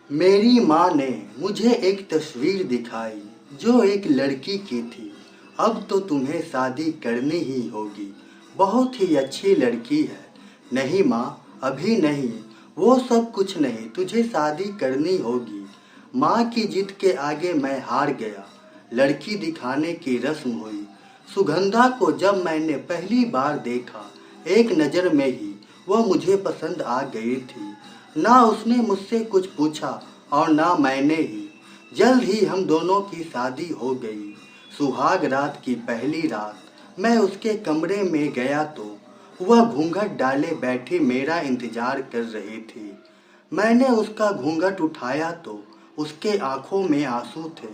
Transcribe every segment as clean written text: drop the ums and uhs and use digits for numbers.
मेरी माँ ने मुझे एक तस्वीर दिखाई जो एक लड़की की थी। अब तो तुम्हें शादी करनी ही होगी, बहुत ही अच्छी लड़की है। नहीं माँ, अभी नहीं, वो सब कुछ नहीं, तुझे शादी करनी होगी। माँ की जिद के आगे मैं हार गया। लड़की दिखाने की रस्म हुई। सुगंधा को जब मैंने पहली बार देखा, एक नज़र में ही वह मुझे पसंद आ गई थी। ना उसने मुझसे कुछ पूछा और ना मैंने ही। जल्द ही हम दोनों की शादी हो गई। सुहाग रात की पहली रात मैं उसके कमरे में गया तो वह घूंघट डाले बैठी मेरा इंतजार कर रही थी। मैंने उसका घूंघट उठाया तो उसके आंखों में आंसू थे।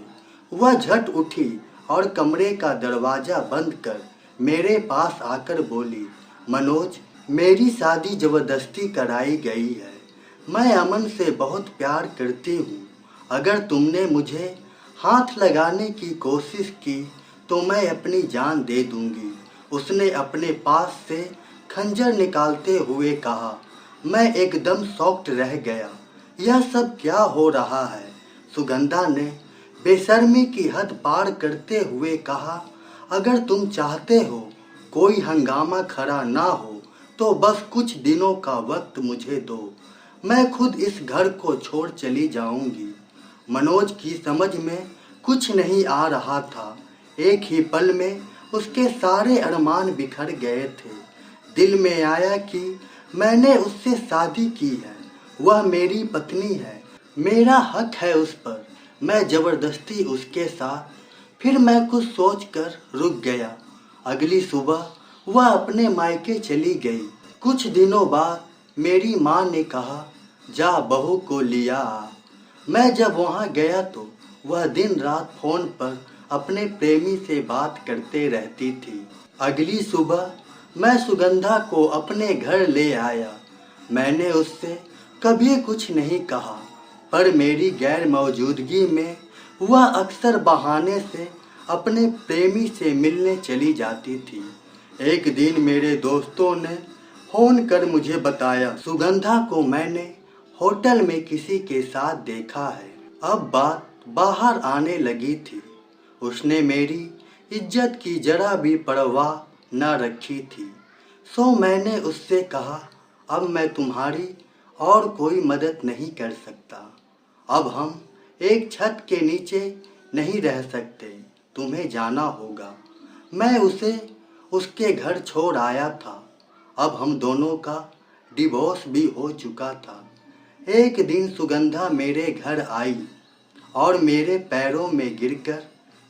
वह झट उठी और कमरे का दरवाजा बंद कर मेरे पास आकर बोली, मनोज, मेरी शादी जबरदस्ती कराई गई है। मैं अमन से बहुत प्यार करती हूँ। अगर तुमने मुझे हाथ लगाने की कोशिश की तो मैं अपनी जान दे दूंगी। उसने अपने पास से खंजर निकालते हुए कहा। मैं एकदम शॉक्ड रह गया। यह सब क्या हो रहा है? सुगंधा ने बेशर्मी की हद पार करते हुए कहा, अगर तुम चाहते हो कोई हंगामा खड़ा ना हो तो बस कुछ दिनों का वक्त मुझे दो। मैं खुद इस घर को छोड़ चली जाऊंगी। मनोज की समझ में कुछ नहीं आ रहा था। एक ही पल में उसके सारे अरमान बिखर गए थे। दिल में आया कि मैंने उससे शादी की है, वह मेरी पत्नी है, मेरा हक है उस पर। मैं जबरदस्ती उसके साथ। फिर मैं कुछ सोचकर रुक गया। अगली सुबह वह अपने मायके चली गई। कुछ दिनों बाद मेरी माँ ने कहा, जा बहू को लिया आ। मैं जब वहाँ गया तो वह दिन रात फोन पर अपने प्रेमी से बात करते रहती थी। अगली सुबह मैं सुगंधा को अपने घर ले आया। मैंने उससे कभी कुछ नहीं कहा, पर मेरी गैर मौजूदगी में वह अक्सर बहाने से अपने प्रेमी से मिलने चली जाती थी। एक दिन मेरे दोस्तों ने फोन कर मुझे बताया, सुगंधा को मैंने होटल में किसी के साथ देखा है। अब बात बाहर आने लगी थी। उसने मेरी इज्जत की जरा भी परवाह न रखी थी। सो मैंने उससे कहा, अब मैं तुम्हारी और कोई मदद नहीं कर सकता। अब हम एक छत के नीचे नहीं रह सकते, तुम्हें जाना होगा। मैं उसे उसके घर छोड़ आया था। अब हम दोनों का डिवोर्स भी हो चुका था। एक दिन सुगंधा मेरे घर आई और मेरे पैरों में गिरकर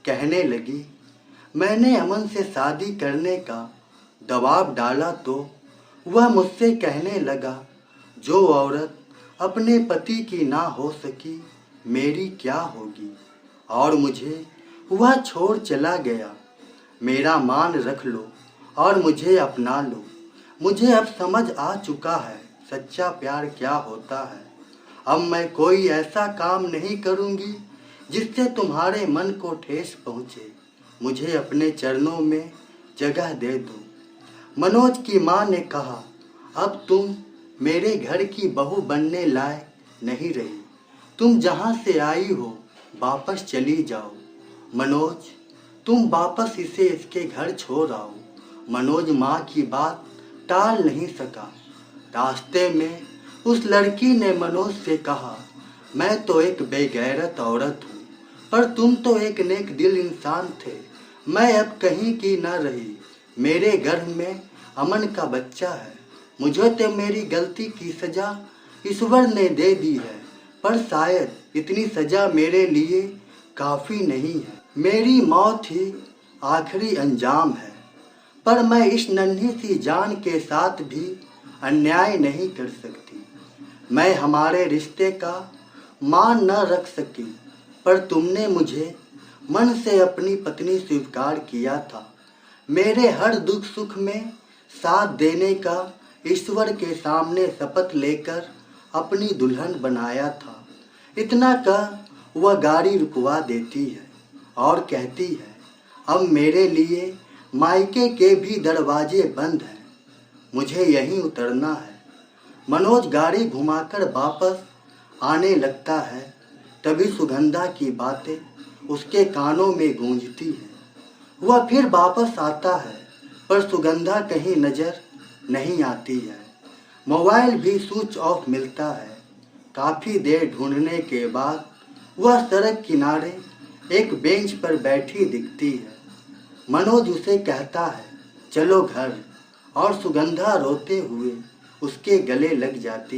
कहने लगी, मैंने अमन से शादी करने का दबाव डाला तो वह मुझसे कहने लगा, जो औरत अपने पति की ना हो सकी मेरी क्या होगी, और मुझे वह छोड़ चला गया। मेरा मान रख लो और मुझे अपना लो। मुझे अब समझ आ चुका है सच्चा प्यार क्या होता है। अब मैं कोई ऐसा काम नहीं करूँगी जिससे तुम्हारे मन को ठेस पहुँचे। मुझे अपने चरणों में जगह दे दो। मनोज की माँ ने कहा, अब तुम मेरे घर की बहू बनने लायक नहीं रही। तुम जहाँ से आई हो वापस चली जाओ। मनोज, तुम वापस इसे इसके घर छोड़ आओ। मनोज माँ की बात टाल नहीं सका। रास्ते में उस लड़की ने मनोज से कहा, मैं तो एक बेगैरत औरत हूँ, पर तुम तो एक नेक दिल इंसान थे। मैं अब कहीं की न रही। मेरे घर में अमन का बच्चा है। मुझे तो मेरी गलती की सजा ईश्वर ने दे दी है, पर शायद इतनी सजा मेरे लिए काफ़ी नहीं है। मेरी मौत ही आखिरी अंजाम है, पर मैं इस नन्ही सी जान के साथ भी अन्याय नहीं कर सकती। मैं हमारे रिश्ते का मान न रख सकी, पर तुमने मुझे मन से अपनी पत्नी स्वीकार किया था। मेरे हर दुख सुख में साथ देने का ईश्वर के सामने शपथ लेकर अपनी दुल्हन बनाया था। इतना कह वह गाड़ी रुकवा देती है और कहती है, अब मेरे लिए मायके के भी दरवाजे बंद हैं, मुझे यहीं उतरना है। मनोज गाड़ी घुमाकर वापस आने लगता है, तभी सुगंधा की बातें उसके कानों में गूंजती हैं। वह फिर वापस आता है, पर सुगंधा कहीं नजर नहीं आती है। मोबाइल भी स्विच ऑफ मिलता है। काफी देर ढूंढने के बाद वह सड़क किनारे एक बेंच पर बैठी दिखती है। मनोज उसे कहता है, चलो घर, और सुगंधा रोते हुए उसके गले लग जाती है।